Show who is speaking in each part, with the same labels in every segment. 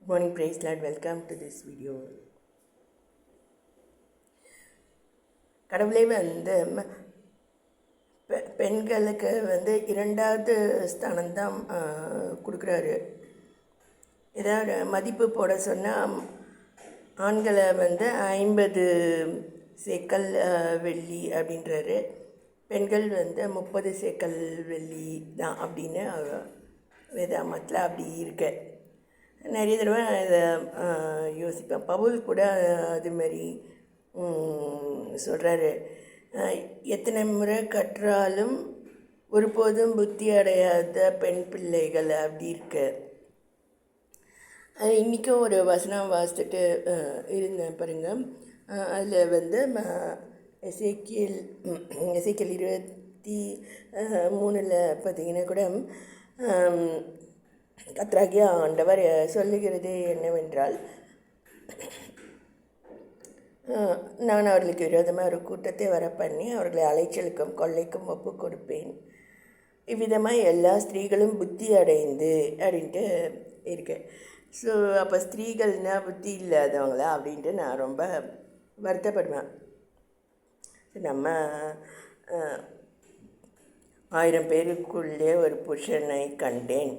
Speaker 1: Good morning, praise Lord. Welcome to this video. கடவுளே பெண்களுக்கு இரண்டாவது ஸ்தானம்தான் கொடுக்குறாரு. ஏதாவது மதிப்பு போட சொன்னால் ஆண்களை 50 சேக்கல் வெள்ளி அப்படின்றாரு, பெண்கள் 30 சேக்கல் வெள்ளி தான் அப்படின்னு வேதாமத்தில் அப்படி இருக்கு. நிறைய தடவை இதை யோசிப்பேன். பவுல் கூட அதுமாரி சொல்கிறாரு, எத்தனை முறை கற்றாலும் ஒருபோதும் புத்தி அடையாத பெண் பிள்ளைகள் அப்படி இருக்கு. இன்றைக்கும் ஒரு வசனம் வாசித்துட்டு இருந்தேன் பாருங்கள். அதில் எசேக்கியேல் 23 பார்த்திங்கன்னா கூட கர்த்தராகிய ஆண்டவர் சொல்லுகிறது என்னவென்றால், நான் அவர்களுக்கு விரோதமாக ஒரு கூட்டத்தை வர பண்ணி அவர்களை அலைச்சலுக்கும் கொள்ளைக்கும் ஒப்பு கொடுப்பேன். இவ்விதமாக எல்லா ஸ்திரீகளும் புத்தி அடைந்து அப்படின்ட்டு இருக்கேன். ஸோ அப்போ ஸ்திரீகள்னால் புத்தி இல்லாதவங்களா அப்படின்ட்டு நான் ரொம்ப வருத்தப்படுவேன். நம்ம 1000 பேருக்குள்ளே ஒரு புருஷனை கண்டேன்,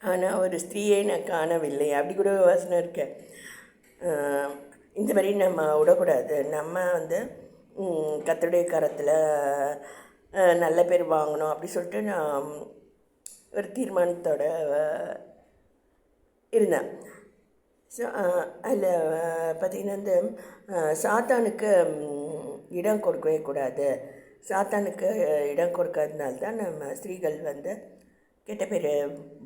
Speaker 1: ஆனால் ஒரு ஸ்திரீயை நான் காணவில்லை அப்படி கூட வசனம் இருக்கு. இந்த மாதிரி நம்ம விடக்கூடாது. நம்ம கர்த்தருடைய கரத்தில் நல்ல பேர் வாங்கணும் அப்படி சொல்லிட்டு நான் ஒரு தீர்மானத்தோடு இருந்தேன். ஸோ அதில் பார்த்திங்கன்னா சாத்தானுக்கு இடம் கொடுக்கவே கூடாது. சாத்தானுக்கு இடம் கொடுக்காதனால தான் நம்ம ஸ்திரீகள் கெட்ட பேர்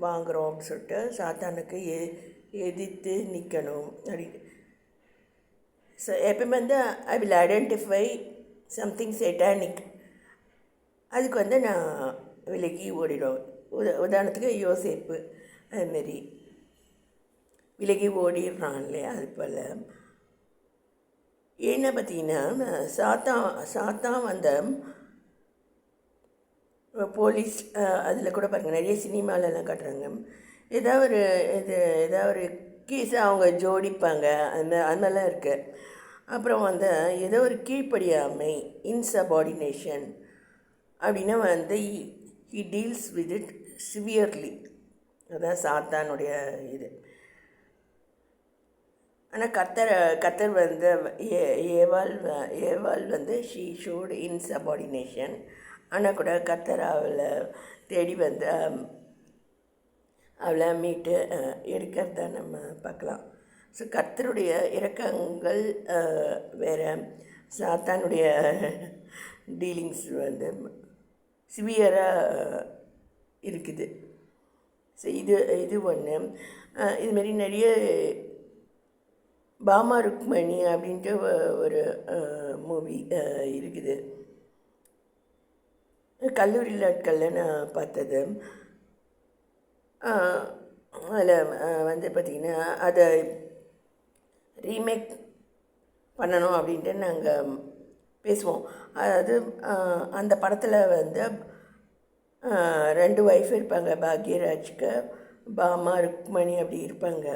Speaker 1: வாங்குகிறோம் அப்படின்னு சொல்லிட்டு சாத்தானுக்கு எதிர்த்து நிற்கணும் அப்படின்னு. ஸோ எப்பவுமே I will identify something satanic, அதுக்கு நான் விலகி ஓடிடும். உதாரணத்துக்கு யோசேப்பு அதுமாரி விலகி ஓடிடுறான் இல்லையா, அது போல். என்ன பார்த்திங்கன்னா சாத்தான் போலீஸ் அதில் கூட பாருங்கள், நிறைய சினிமாலெல்லாம் காட்டுறாங்க. ஏதாவது ஒரு கேஸை அவங்க ஜோடிப்பாங்க, அது மாதிரிலாம் இருக்குது. அப்புறம் ஏதோ ஒரு கீழ்ப்படியாமை, இன்சபார்டினேஷன் அப்படின்னா he deals with it severely. அதுதான் சாத்தானுடைய இது. ஆனால் கர்த்தர் ஏவாள் ஷீ ஷோட் இன்சபார்டினேஷன். ஆனால் கூட கர்த்தர் அவளை தேடி அவளை மீட்டு எடுக்கிறத நம்ம பார்க்கலாம். ஸோ கர்த்தருடைய இரக்கங்கள் வேறு, சாத்தானுடைய டீலிங்ஸ் சிவியராக இருக்குது. ஸோ இது ஒன்று. இதுமாரி நிறைய பாமா ருக்மணி அப்படின்ட்டு ஒரு மூவி இருக்குது. கல்லூரி நாட்களில் நான் பார்த்தது. அதில் பார்த்திங்கன்னா அதை ரீமேக் பண்ணணும் அப்படின்ட்டு நாங்கள் பேசுவோம். அதாவது அந்த படத்தில் 2 ஒய்ஃப் இருப்பாங்க, பாக்யராஜ்க்கு பாமா ருக்மணி அப்படி இருப்பாங்க.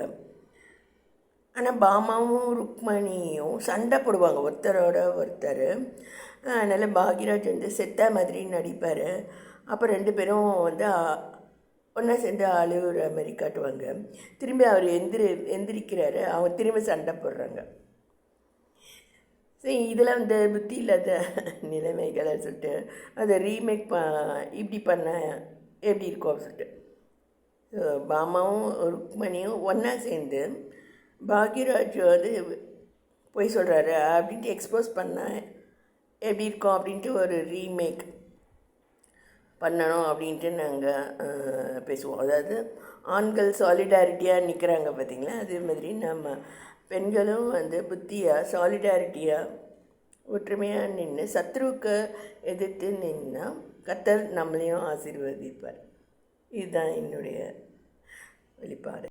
Speaker 1: ஆனால் பாமாவும் ருக்மணியும் சண்டை போடுவாங்க ஒருத்தரோட ஒருத்தர். அதனால் பாக்யராஜ் செத்த மாதிரி நடிப்பார். அப்போ 2 பேரும் ஒன்றா சேர்ந்து அழுகுற மாதிரி காட்டுவாங்க. திரும்பி அவர் எந்திரிக்கிறாரு, அவங்க திரும்பி சண்டை போடுறாங்க. ஸோ இதில் புத்தி இல்லாத நிலைமைகளை சொல்லிட்டு அதை ரீமேக் இப்படி பண்ண எப்படி இருக்கும் அப்படின்னு சொல்லிட்டு பாமாவும் ருக்மணியும் ஒன்றா சேர்ந்து பாக்யராஜ் போய் சொல்கிறாரு அப்படின்ட்டு எக்ஸ்போஸ் பண்ண எப்படி இருக்கும் அப்படின்ட்டு ஒரு ரீமேக் பண்ணணும் அப்படின்ட்டு நாங்கள் பேசுவோம். அதாவது ஆண்கள் சாலிடாரிட்டியாக நிற்கிறாங்க பார்த்திங்களா, அதே மாதிரி நம்ம பெண்களும் புத்தியாக சாலிடாரிட்டியாக ஒற்றுமையாக நின்று சத்ருவுக்கு எதிர்த்து நின்னால் கர்த்தர் நம்மளையும் ஆசீர்வதிப்பார். இதுதான் என்னுடைய வெளிப்பாடு.